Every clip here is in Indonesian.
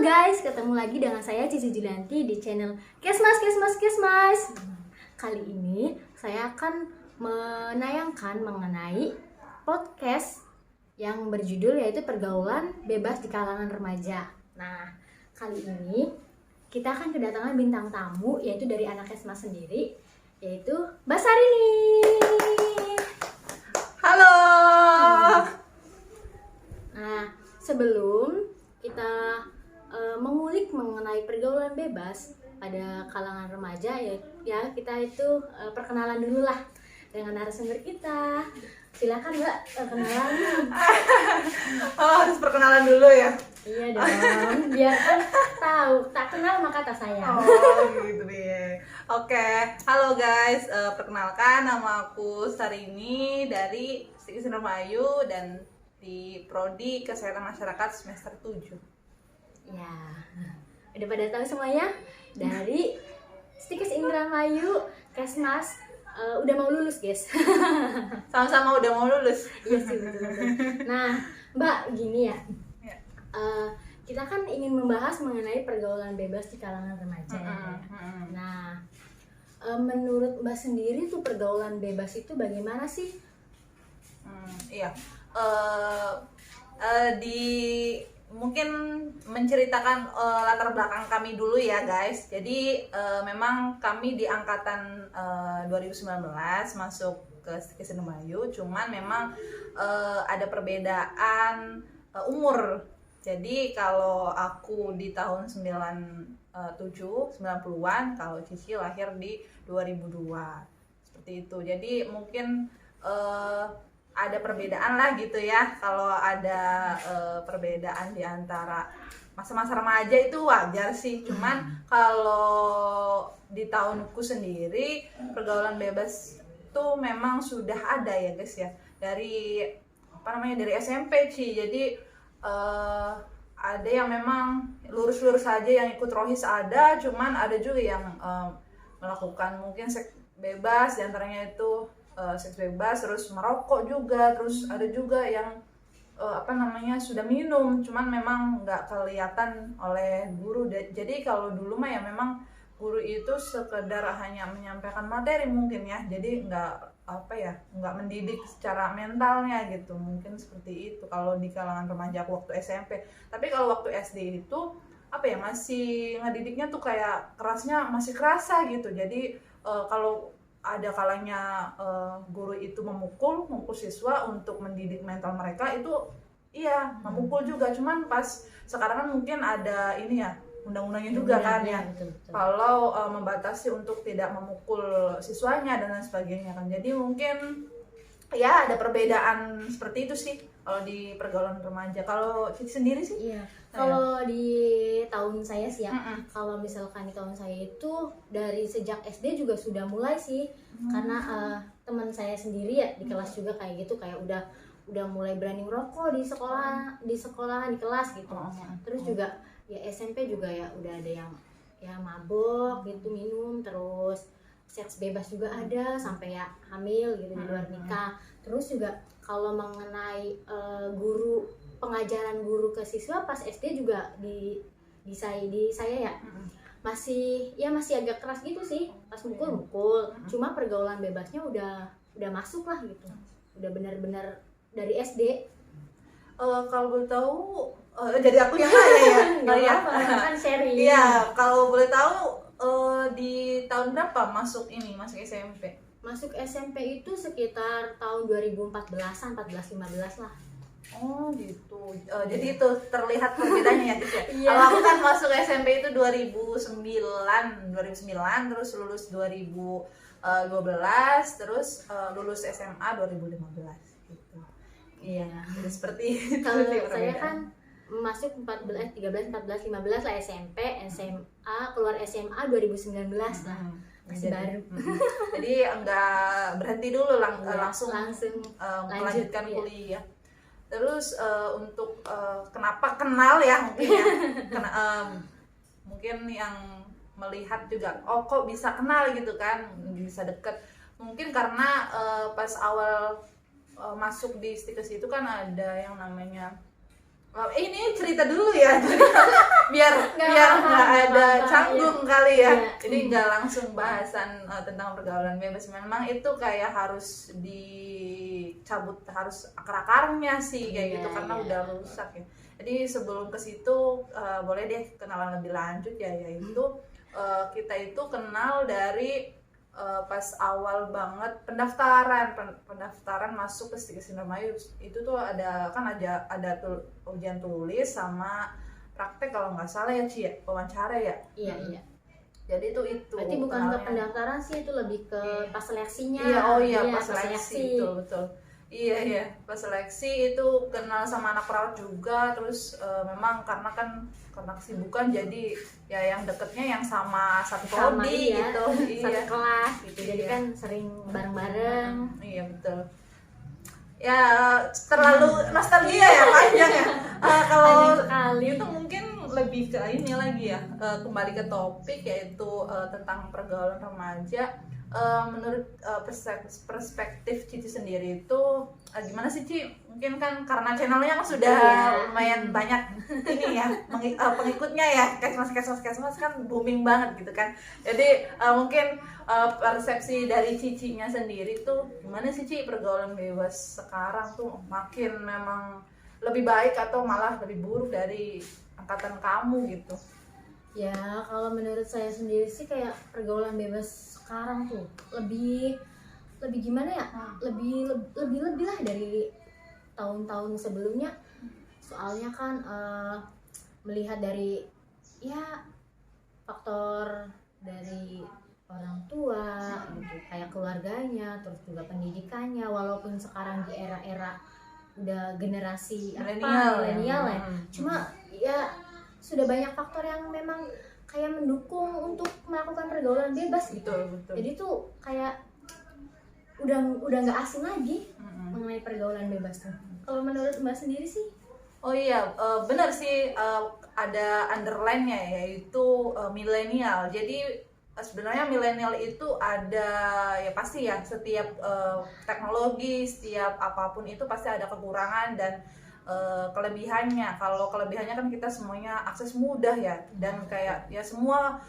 guys, ketemu lagi dengan saya Cici Julianti di channel Kesmas. Kali ini saya akan menayangkan mengenai podcast yang berjudul yaitu pergaulan bebas di kalangan remaja. Nah, kali ini kita akan kedatangan bintang tamu yaitu dari anak Kesmas sendiri, yaitu Mbak Sarini. Halo. Nah, sebelum kita mengulik mengenai pergaulan bebas pada kalangan remaja, ya kita itu perkenalan dulu lah dengan narasumber kita. Silakan Mbak, perkenalan. Oh, harus perkenalan dulu ya? Iya dong, biar kan tahu, tak kenal maka tak sayang. Oh gitu deh. Oke, halo guys, perkenalkan nama aku Sarini dari Stikes Indramayu dan di Prodi Kesehatan Masyarakat semester 7. Ya, udah pada tahu semuanya dari Stikes Indramayu Kesmas. Udah mau lulus guys. Sama-sama udah mau lulus. Iya sih, betul. Nah Mbak, gini ya, kita kan ingin membahas mengenai pergaulan bebas di kalangan remaja ya. Nah, menurut Mbak sendiri tuh pergaulan bebas itu bagaimana sih? Iya, mungkin menceritakan latar belakang kami dulu ya guys. Jadi memang kami di angkatan 2019 masuk ke Stikes Indramayu, cuman memang ada perbedaan umur. Jadi kalau aku di tahun 90-an, kalau Cici lahir di 2002. Seperti itu. Jadi mungkin ada perbedaan lah gitu ya. Kalau ada perbedaan di antara masa-masa remaja itu wajar sih. Cuman kalau di tahunku sendiri pergaulan bebas itu memang sudah ada ya guys ya. Dari dari SMP sih. Jadi ada yang memang lurus-lurus saja yang ikut rohis ada. Cuman ada juga yang melakukan mungkin seks bebas, diantaranya itu seks bebas, terus merokok juga, terus ada juga yang sudah minum, cuman memang nggak kelihatan oleh guru. Jadi kalau dulu mah ya memang guru itu sekedar hanya menyampaikan materi mungkin ya, jadi nggak mendidik secara mentalnya gitu, mungkin seperti itu kalau di kalangan remaja waktu SMP. Tapi kalau waktu SD itu masih ngedidiknya tuh kayak kerasnya masih kerasa gitu. Jadi kalau ada kalanya guru itu memukul siswa untuk mendidik mental mereka, itu iya memukul juga. Cuman pas sekarang kan mungkin ada ini ya undang-undangnya juga kan ya, betul. Kalau membatasi untuk tidak memukul siswanya dan lain sebagainya kan. Jadi mungkin ya ada perbedaan seperti itu sih kalau di pergaulan remaja. Kalau Cici sendiri sih? Iya. Kalau di tahun saya sih ya, kalau misalkan di tahun saya itu dari sejak SD juga sudah mulai sih, karena teman saya sendiri ya di kelas juga kayak gitu, kayak udah mulai berani merokok di sekolahan di kelas gitu. Terus juga ya SMP juga ya udah ada yang ya mabok gitu, minum, terus seks bebas juga ada sampai ya hamil gitu di luar nikah. Terus juga kalau mengenai pengajaran guru ke siswa pas SD juga di saya ya masih agak keras gitu sih, pas mukul. Cuma pergaulan bebasnya udah masuk lah gitu, udah benar-benar dari SD. Kalau boleh tahu, jadi aku yang nanya ya. Kan sharing. Iya, kalau boleh tahu di tahun berapa masuk SMP? Masuk SMP itu sekitar tahun 2014-an, 14-15 lah. Oh gitu. Jadi itu terlihat perbedaannya ya guys ya. Kalau aku kan masuk SMP itu 2009, terus lulus 2012, terus lulus SMA 2015 gitu. Iya, jadi seperti itu. Kalau saya kan masuk 13, 15 lah SMP, SMA, keluar SMA 2019 lah. Masih baru. Jadi enggak berhenti dulu, langsung melanjutkan kuliah. Terus untuk kenapa kenal ya mungkin ya, mungkin yang melihat juga kok bisa kenal gitu kan, bisa deket. Mungkin karena pas awal masuk di Stikes itu kan ada yang namanya ini cerita dulu ya, jadi biar nggak ada canggung kali ya. Iya. Jadi nggak langsung bahasan tentang pergaulan bebas. Memang itu kayak harus dicabut, harus akar-akarnya sih kayak gitu karena udah rusak ya. Jadi sebelum ke situ boleh deh kenalan lebih lanjut ya, yaitu kita itu kenal dari pas awal banget pendaftaran masuk ke Sinarmayu. Itu tuh ada ujian tulis sama praktek kalau nggak salah ya Ci, wawancara ya. Iya. Jadi itu berarti bukan ke pendaftaran sih, itu lebih ke pas seleksinya. Iya, pas seleksi. Betul. Iya, pas seleksi itu kenal sama anak perawat juga. Terus memang karena kesibukan jadi ya yang deketnya yang sama satu prodi gitu, satu kelas gitu. Jadi kan sering bareng-bareng. Iya, betul. Ya terlalu nostalgia ya, panjang ya. Kalau itu mungkin lebih ke ini lagi ya, kembali ke topik yaitu tentang pergaulan remaja. Menurut perspektif Cici sendiri itu gimana sih Ci? Mungkin kan karena channelnya kan sudah lumayan banyak ini ya pengikutnya ya, Kesmas kan booming banget gitu kan. Jadi mungkin persepsi dari Cicinya sendiri tuh gimana sih Ci, pergaulan bebas sekarang tuh makin memang lebih baik atau malah lebih buruk dari angkatan kamu gitu? Ya kalau menurut saya sendiri sih kayak pergaulan bebas sekarang tuh lebih gimana ya, lebih lah dari tahun-tahun sebelumnya. Soalnya kan melihat dari ya faktor dari orang tua gitu, kayak keluarganya, terus juga pendidikannya. Walaupun sekarang di era-era udah generasi milenial ya, cuma ya sudah banyak faktor yang memang kayak mendukung untuk melakukan pergaulan bebas gitu. Betul. Jadi tuh kayak udah nggak asing lagi mengenai pergaulan bebas tuh. Kalau menurut Mbak sendiri sih? Oh iya, benar sih, ada underline-nya yaitu milenial. Jadi sebenarnya milenial itu ada ya pasti ya, setiap teknologi, setiap apapun itu pasti ada kekurangan dan kelebihannya. Kalau kelebihannya kan kita semuanya akses mudah ya, dan kayak ya semua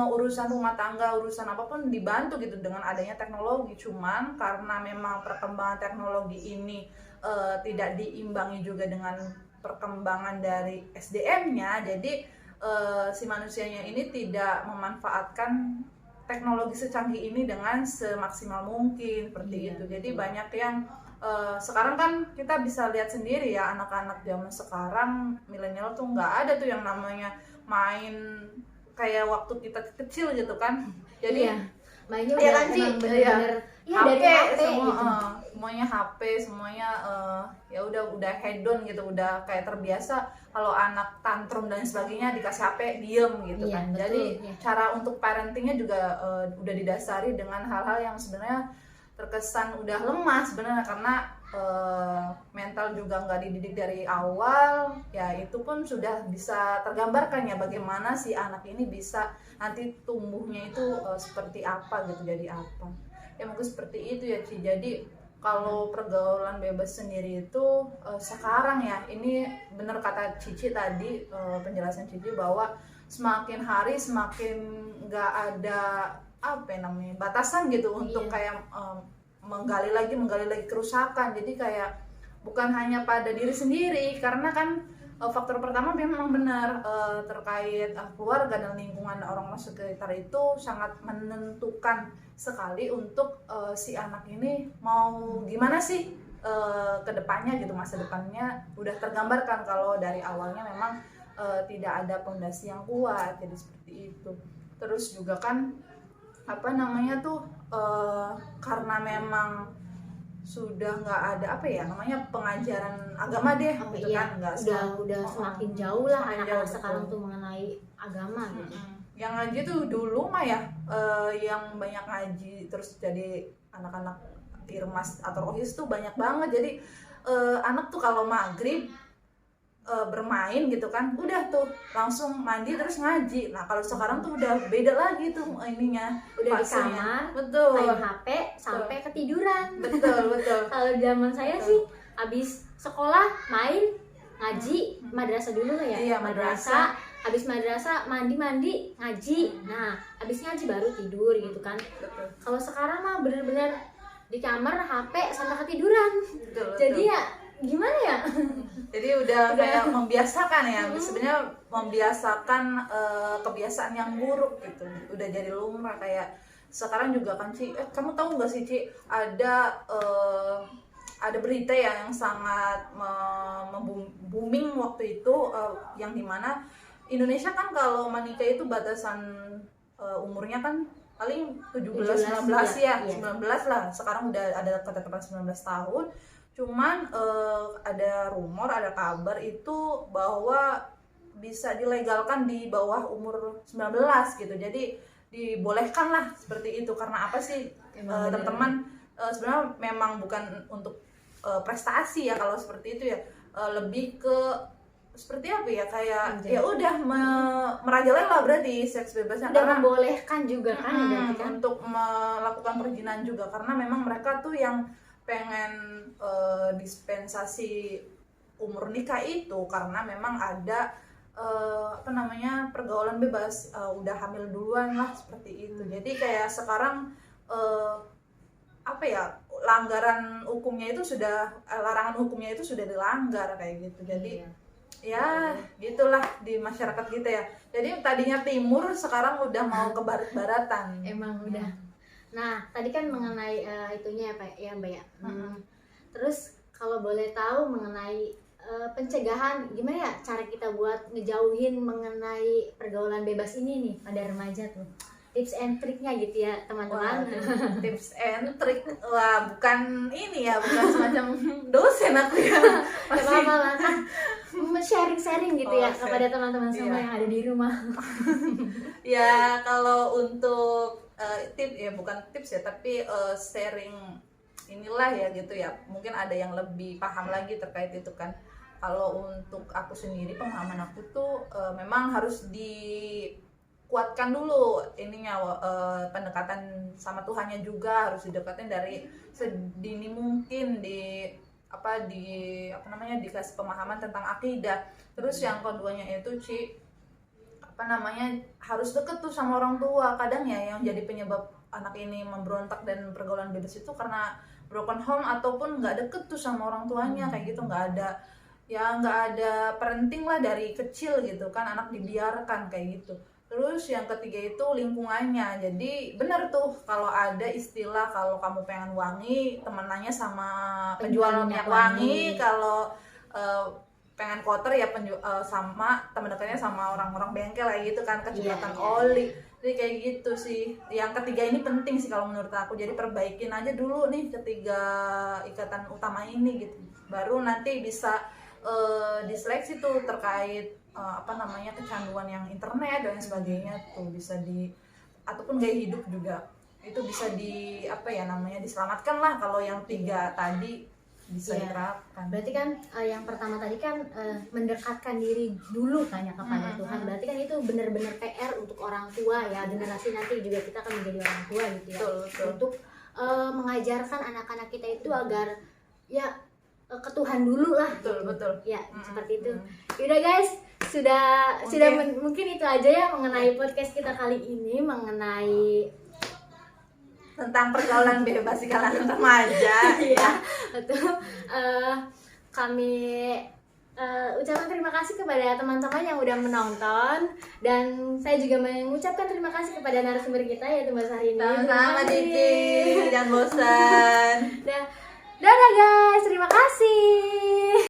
urusan rumah tangga, urusan apapun dibantu gitu dengan adanya teknologi. Cuman karena memang perkembangan teknologi ini tidak diimbangi juga dengan perkembangan dari SDM-nya, jadi si manusianya ini tidak memanfaatkan teknologi secanggih ini dengan semaksimal mungkin seperti itu. Jadi banyak yang sekarang kan kita bisa lihat sendiri ya, anak-anak zaman sekarang milenial tuh nggak ada tuh yang namanya main kayak waktu kita kecil gitu kan. Jadi mainnya udah kan bener-bener HP, dari HP semua, gitu. Semuanya HP, semuanya ya udah hedon gitu, udah kayak terbiasa kalau anak tantrum dan sebagainya dikasih HP diem gitu kan. Betul, jadi cara untuk parentingnya juga udah didasari dengan hal-hal yang sebenarnya terkesan udah lemah sebenarnya, karena mental juga nggak dididik dari awal ya. Itu pun sudah bisa tergambarkan ya bagaimana si anak ini bisa nanti tumbuhnya itu seperti apa gitu, jadi apa ya, mungkin seperti itu ya Ci. Jadi kalau pergaulan bebas sendiri itu sekarang ya, ini bener kata Cici tadi, penjelasan Cici bahwa semakin hari semakin nggak ada apa namanya batasan gitu untuk kayak menggali lagi kerusakan. Jadi kayak bukan hanya pada diri sendiri, karena kan faktor pertama memang benar terkait keluarga dan lingkungan orang sekitar itu sangat menentukan sekali untuk si anak ini mau gimana sih ke depannya gitu, masa depannya udah tergambarkan kalau dari awalnya memang tidak ada fondasi yang kuat, jadi seperti itu. Terus juga kan apa namanya tuh karena memang sudah nggak ada apa ya namanya pengajaran agama deh gitu kan, nggak udah semakin jauh lah anak-anak sekarang tuh mengenai agama gitu. Yang ngaji tuh dulu mah ya yang banyak ngaji terus jadi anak-anak irmas atau rohis tuh banyak banget. Jadi anak tuh kalau maghrib bermain gitu kan, udah tuh langsung mandi terus ngaji. Nah kalau sekarang tuh udah beda lagi tuh ininya, udah di kamar, betul, main HP sampai ketiduran. Betul. Kalau zaman saya sih abis sekolah main ngaji, madrasah dulu ya, iya, madrasah habis madrasah mandi ngaji, nah habis ngaji baru tidur gitu kan. Kalau sekarang mah bener-bener di kamar HP sampai ketiduran. Jadi ya gimana ya? Jadi udah kayak membiasakan ya, sebenarnya membiasakan kebiasaan yang buruk gitu. Udah jadi lumrah. Kayak sekarang juga kan Ci, kamu tahu nggak sih Ci, ada berita ya yang sangat booming waktu itu, yang dimana Indonesia kan kalau menikah itu batasan umurnya kan paling 17 19 ya, 19 lah. Sekarang udah ada ketetapan 19 tahun. Cuman ada rumor, ada kabar itu bahwa bisa dilegalkan di bawah umur 19 gitu. Jadi dibolehkan lah seperti itu. Karena apa sih teman-teman, sebenarnya memang bukan untuk prestasi ya kalau seperti itu ya, lebih ke seperti apa ya, kayak ya udah merajalela berarti seks bebasnya, udah karena membolehkan juga kan, untuk melakukan perjinan juga, karena memang mereka tuh yang pengen dispensasi umur nikah itu karena memang ada pergaulan bebas, udah hamil duluan lah seperti itu. Jadi kayak sekarang langgaran hukumnya itu sudah larangan hukumnya itu sudah dilanggar kayak gitu. Jadi ya gitulah di masyarakat kita ya. Jadi tadinya timur sekarang udah mau ke barat-baratan. Emang udah. Nah, tadi kan mengenai itunya ya Mbak ya. Terus kalau boleh tahu mengenai pencegahan, gimana ya cara kita buat ngejauhin mengenai pergaulan bebas ini nih pada remaja tuh? Tips and triknya gitu ya teman-teman. Tips and trik, wah bukan ini ya, bukan semacam dosen aku ya. Apa-apa lah kan sharing-sharing gitu ya kepada teman-teman semua yang ada di rumah. Ya kalau untuk tips ya, bukan tips ya, tapi sharing inilah ya gitu ya. Mungkin ada yang lebih paham lagi terkait itu kan. Kalau untuk aku sendiri, pengalaman aku tuh memang harus dikuatkan dulu ininya, pendekatan sama Tuhannya juga harus didekatin dari sedini mungkin, dikasih pemahaman tentang akidah. Terus yang keduanya itu harus deket tuh sama orang tua. Kadang ya yang jadi penyebab anak ini memberontak dan pergaulan bebas itu karena broken home ataupun nggak deket tuh sama orang tuanya kayak gitu, nggak ada parenting lah dari kecil gitu kan, anak dibiarkan kayak gitu. Terus yang ketiga itu lingkungannya. Jadi benar tuh kalau ada istilah, kalau kamu pengen wangi temenannya sama penjual minyak wangi, kalau pengen kotor ya sama teman dekatnya sama orang-orang bengkel kayak gitu kan, kecepatan oli. Jadi kayak gitu sih. Yang ketiga ini penting sih kalau menurut aku. Jadi perbaikin aja dulu nih ketiga ikatan utama ini gitu. Baru nanti bisa diseleksi tuh terkait kecanduan yang internet dan sebagainya tuh bisa ataupun gaya hidup juga itu bisa diselamatkan lah kalau yang tiga tadi bisa diterapkan. Berarti kan yang pertama tadi kan mendekatkan diri dulu kan ya kepada Tuhan. Berarti kan itu benar-benar PR untuk orang tua ya, generasi nanti juga kita akan menjadi orang tua gitu ya. Betul. Untuk mengajarkan anak-anak kita itu agar ya ke Tuhan dulu lah. Betul. Ya, seperti itu. Yaudah guys, sudah mungkin itu aja ya mengenai podcast kita kali ini mengenai tentang pergaulan bebas di kalangan remaja. Iya, betul. Kami ucapkan terima kasih kepada teman-teman yang udah menonton, dan saya juga mengucapkan terima kasih kepada narasumber kita yaitu Mbak Syahrini. Sama-sama Diki, jangan bosan. Dadah guys, terima kasih.